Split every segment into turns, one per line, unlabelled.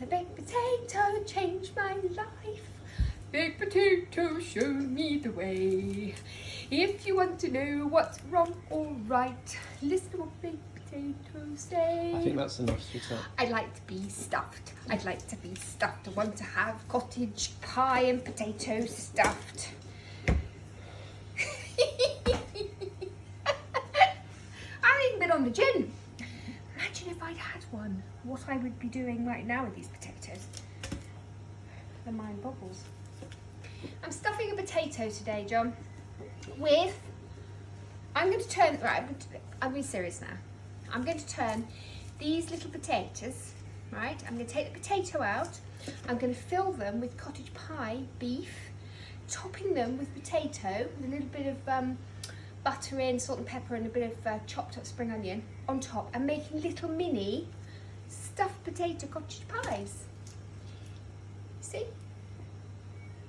The baked potato changed my life. Baked potato showed me the way. If you want to know what's wrong or right, listen to what baked potatoes say.
I think that's enough, sweetheart.
I'd like to be stuffed. I'd like to be stuffed. I want to have cottage pie and potato stuffed. I haven't even been on the gin. Imagine if I'd had one, what I would be doing right now with these potatoes. The mind boggles. I'm stuffing a potato today, John, with, I'm going to turn, right, I'm being serious now. I'm going to turn these little potatoes, right, I'm going to take the potato out, I'm going to fill them with cottage pie beef, topping them with potato, with a little bit of butter in, salt and pepper, and a bit of chopped up spring onion on top, and making little mini stuffed potato cottage pies. See?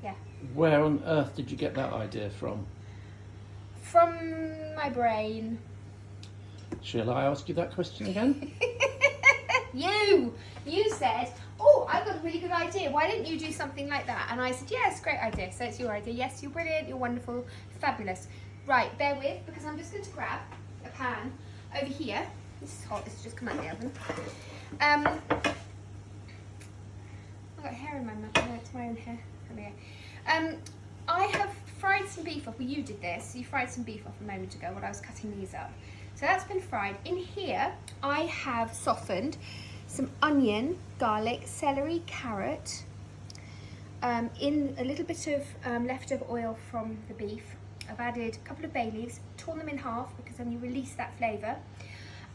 Yeah.
Where on earth did you get that idea from?
From my brain.
Shall I ask you that question again?
You said, oh, I've got a really good idea. Why don't you do something like that? And I said, yes, great idea. So it's your idea. Yes, you're brilliant. You're wonderful. Fabulous. Right, bear with, because I'm just going to grab a pan over here. This is hot. This has just come out of the oven. I've got hair in my mouth. No, it's my own hair. Come here. I have fried some beef off. Well, you did this. You fried some beef off a moment ago while I was cutting these up. So that's been fried. In here, I have softened some onion, garlic, celery, carrot, in a little bit of leftover oil from the beef. I've added a couple of bayleaves, torn them in half because then you release that flavour,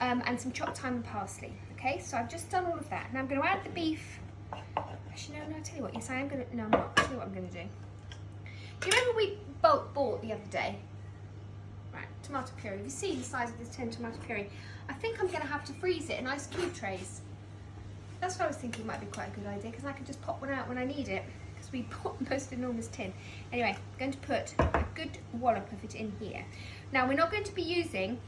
and some chopped thyme and parsley. Okay, so I've just done all of that. Now I'm going to add the beef. Actually, no, I'll tell you what. Yes, I am going to. No, I'm not. I'll tell you what I'm going to do. Do you remember we bought the other day? Right, tomato puree. Have you seen the size of this tin tomato puree? I think I'm going to have to freeze it in ice cube trays. That's what I was thinking might be quite a good idea, because I can just pop one out when I need it, because we bought the most enormous tin. Anyway, I'm going to put a good wallop of it in here. Now, we're not going to be using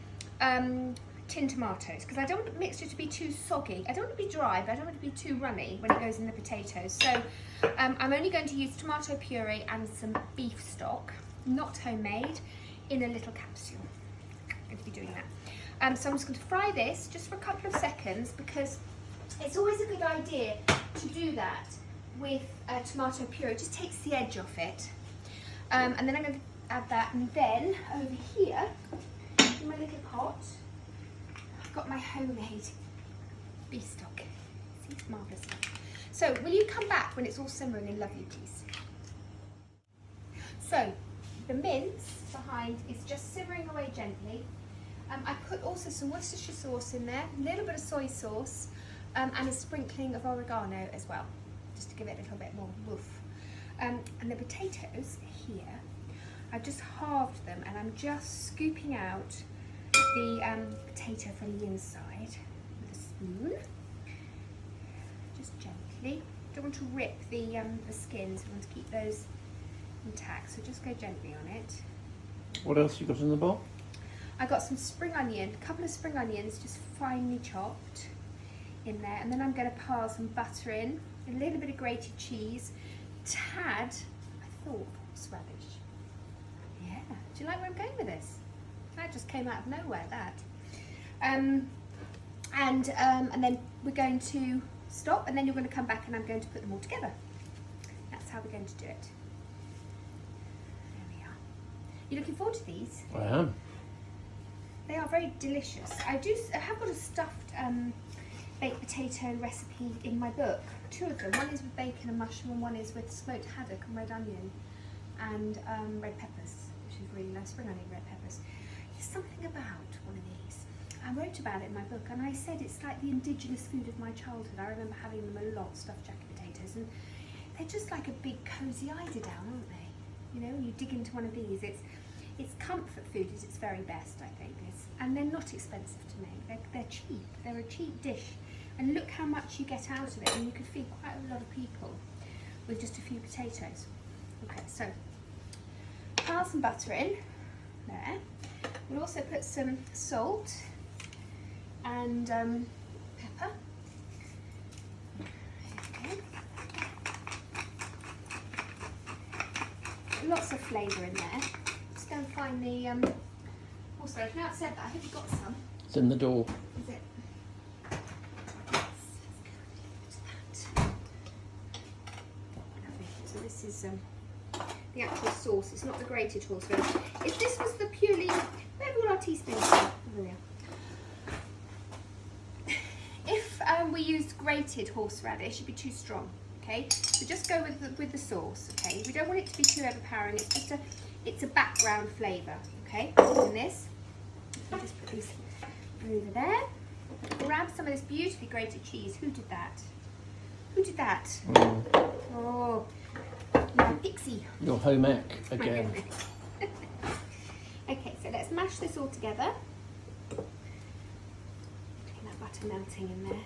tin tomatoes, because I don't want the mixture to be too soggy. I don't want it to be dry, but I don't want it to be too runny when it goes in the potatoes. So I'm only going to use tomato puree and some beef stock, not homemade, in a little capsule. I'm going to be doing that. So I'm just going to fry this just for a couple of seconds, because it's always a good idea to do that with tomato puree. It just takes the edge off it. And then I'm going to add that, and then over here, in my little pot, I've got my homemade beef stock. See, it's marvellous. So, will you come back when it's all simmering and lovely, please? So, the mince behind is just simmering away gently. I put also some Worcestershire sauce in there, a little bit of soy sauce, and a sprinkling of oregano as well, just to give it a little bit more woof. And the potatoes here, I've just halved them, and I'm just scooping out the potato from the inside with a spoon, just gently. Don't want to rip the skins, I want to keep those intact, so just go gently on it.
What else you got in the bowl?
I got some spring onion, a couple of spring onions just finely chopped in there, and then I'm going to pile some butter in, a little bit of grated cheese, tad, I thought, horseradish. Yeah, do you like where I'm going with this? That just came out of nowhere, that. And then we're going to stop, and then you're going to come back, and I'm going to put them all together. That's how we're going to do it. There we are. You looking forward to these?
I am.
They are very delicious. I have got a stuffed baked potato recipe in my book. Two of them. One is with bacon and mushroom, and one is with smoked haddock and red onion and red peppers, which is really nice, spring onion red peppers. There's something about one of these. I wrote about it in my book, and I said it's like the indigenous food of my childhood. I remember having them a lot, stuffed jacket potatoes, and they're just like a big cosy eiderdown, aren't they? You know, when you dig into one of these, it's comfort food at its very best, I think. And they're not expensive to make. They're cheap. They're a cheap dish. And look how much you get out of it, and you could feed quite a lot of people with just a few potatoes. Okay, so pile some butter in there. We'll also put some salt and pepper. lots of flavour in there. Let's go and find the horseradish. Now I've said that, I hope you got some.
It's in the door.
Is it? Yes. Let's go and Lovely. So this is the actual sauce. It's not the grated horseradish. If this was the purely, where have all our teaspoons? Over there. If we used grated horseradish, it'd be too strong. Okay, so just go with the sauce. Okay, we don't want it to be too overpowering. It's just it's a background flavour. Okay, in this, I'll just put these over there. Grab some of this beautifully grated cheese. Who did that? Who did that? Oh, my pixie.
Your home ec again.
Okay, so let's mash this all together. Getting that butter melting in there.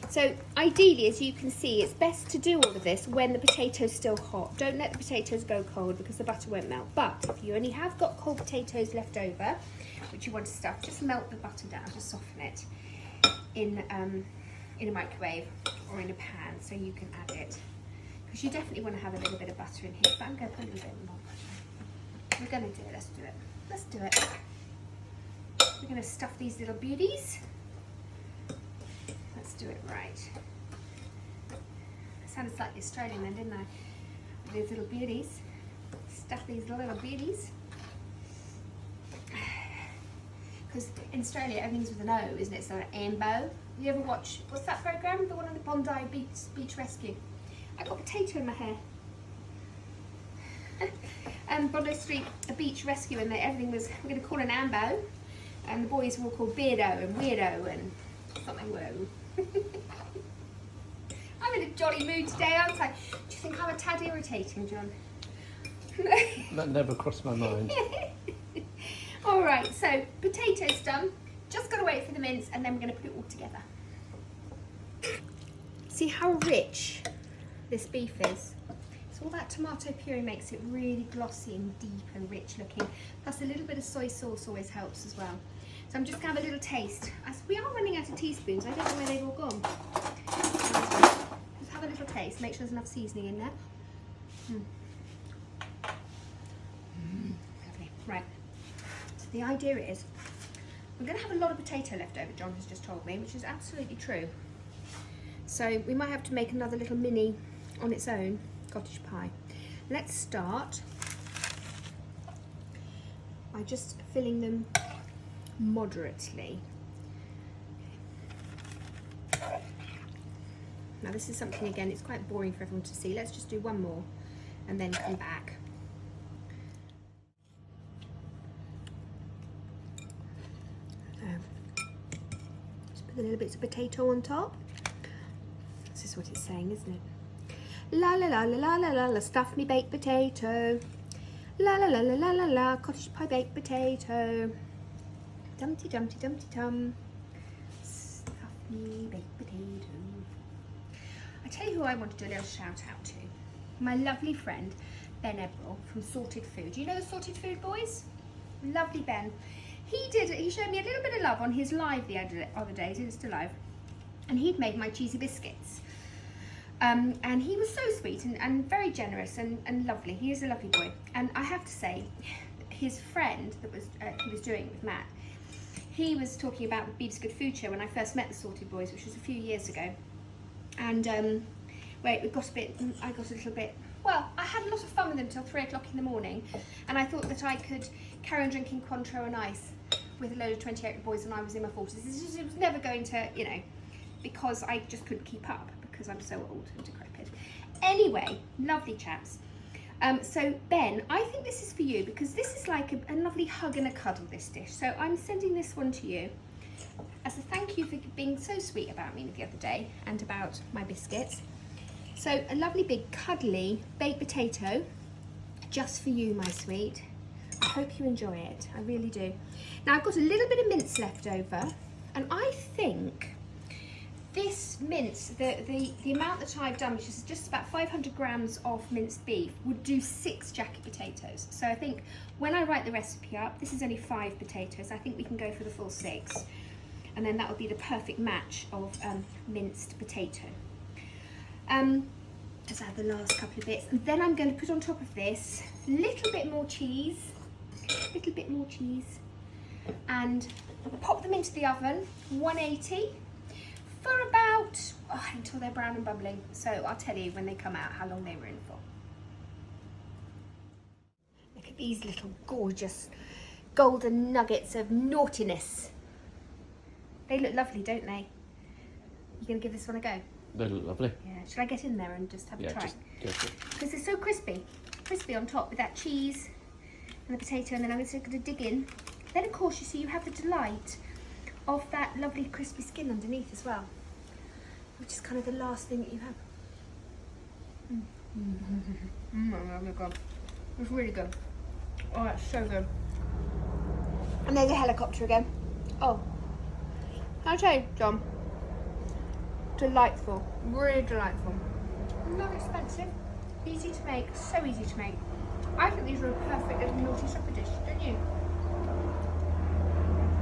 So ideally, as you can see, it's best to do all of this when the potato's still hot. Don't let the potatoes go cold because the butter won't melt. But if you only have got cold potatoes left over, which you want to stuff, just melt the butter down to soften it in a microwave or in a pan so you can add it. Because you definitely want to have a little bit of butter in here, but I'm going to put a little bit more butter. We're going to do it. Let's do it. Let's do it. We're going to stuff these little beauties. Let's do it right. I sounded slightly Australian then, didn't I? These little beauties. Stuff these little beauties. Because in Australia, everything's with an O, isn't it? So an ambo. You ever watch, what's that programme? The one on the Bondi Beach Rescue. I got potato in my hair. Bondi Street, a beach rescue, and everything was, we're going to call an ambo. And the boys were all called Beardo and Weirdo and something woo. I'm in a jolly mood today, aren't I? Do you think I'm a tad irritating, John?
That never crossed my mind.
Alright, so potatoes done. Just got to wait for the mince and then we're going to put it all together. See how rich this beef is? So all that tomato puree makes it really glossy and deep and rich looking. Plus a little bit of soy sauce always helps as well. So I'm just going to have a little taste. As we are running out of teaspoons, I don't know where they've all gone. Just have a little taste, make sure there's enough seasoning in there. Lovely. Right. So the idea is, we're going to have a lot of potato left over, John has just told me, which is absolutely true. So we might have to make another little mini on its own cottage pie. Let's start by just filling them moderately. Now this is something, again, it's quite boring for everyone to see. Let's just do one more and then come back. Just put a little bits of potato on top. This is what it's saying, isn't it? La la la la la la la la, stuff me baked potato. La la la la la la la, cottage pie baked potato. Dumpty dumpty dumpty dum. Stuff me baked potato. I tell you who I want to do a little shout out to. My lovely friend Ben Ebrel from Sorted Food. You know the Sorted Food boys? Lovely Ben. He showed me a little bit of love on his live the other day, it's still live, and he'd made my cheesy biscuits. And he was so sweet and very generous and lovely. He is a lovely boy. And I have to say, his friend that was he was doing it with Matt, he was talking about the Beeb's Good Food Show when I first met the Sorted Boys, which was a few years ago. And I got a little bit, well, I had a lot of fun with them till 3 o'clock in the morning. And I thought that I could carry on drinking Cointreau and ice with a load of 28 boys when I was in my 40s. It was never going to, you know, because I just couldn't keep up because I'm so old and decrepit. Anyway, lovely chaps. So Ben, I think this is for you because this is like a lovely hug and a cuddle, this dish. So I'm sending this one to you as a thank you for being so sweet about me the other day and about my biscuits. So a lovely big cuddly baked potato just for you, my sweet. I hope you enjoy it, I really do. Now I've got a little bit of mince left over, and I think this mince, the amount that I've done, which is just about 500 grams of minced beef, would do 6 jacket potatoes. So I think when I write the recipe up, this is only 5 potatoes. I think we can go for the full 6. And then that would be the perfect match of minced potato. Just add the last couple of bits. And then I'm going to put on top of this a little bit more cheese. And pop them into the oven, 180, for about, until they're brown and bubbling. So I'll tell you when they come out how long they were in for. Look at these little gorgeous golden nuggets of naughtiness. They look lovely, don't they? You going to give this one a go?
They look lovely.
Yeah. Should I get in there and just have a try?
Just go for it.
Because they're so crispy on top with that cheese and the potato, and then I'm just going to dig in. Then of course you see you have the delight of that lovely crispy skin underneath as well, which is kind of the last thing that you have. Oh my god, it's really good. Oh, it's so good. And there's a helicopter again. Oh, I'll tell you, John. Delightful, really delightful. Not expensive, easy to make, so easy to make. I think these are a perfect little naughty supper dish.